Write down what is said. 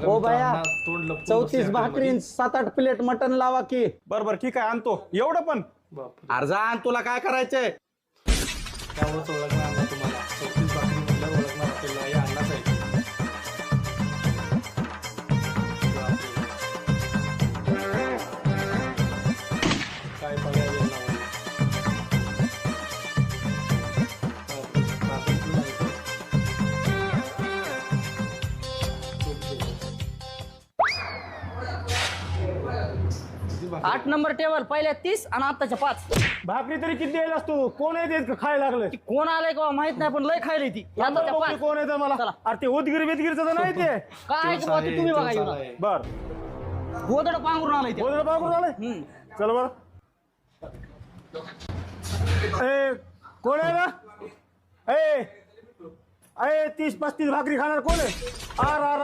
ओ बाया तोंड लपवून 34 भाकरी 7-8 प्लेट मटन लावा की. बरं ठीक आहे आणतो. एवढं पण बापरे, अर्जा आण, तुला काय करायचंय? त्यावरच ओळखणार ना तुम्हाला. 34 भाकरी म्हटल्यावर ओळखणार आपल्याला, हे अण्णाच आहे. काय बघायला येणार नाही. बापरे, बापरे, तू नाही का? किती भाकरी? 8 नंबर टेबल, पहिल्या 30 आणि आताच्या 5. भाकरी तरी किती द्यायलास तू? कोण आहे ते खायला लागलं? कोण आलंय का माहित नाही, पण लय खायला ती आताच्या 5. कोण आहे ते मला? चला. अरे ते उदगीर बिदगीरचं तर नाही ते. काय तोच की बाबा, ते आहे, तुम्ही बघा तोच येऊन. आहे. बर गोदड पांघरून आलंय ते. बोल बाबू आले. चल बर. ए कोण आहे ना? ए 30-35 भाकरी खाणार कोण आहे? R R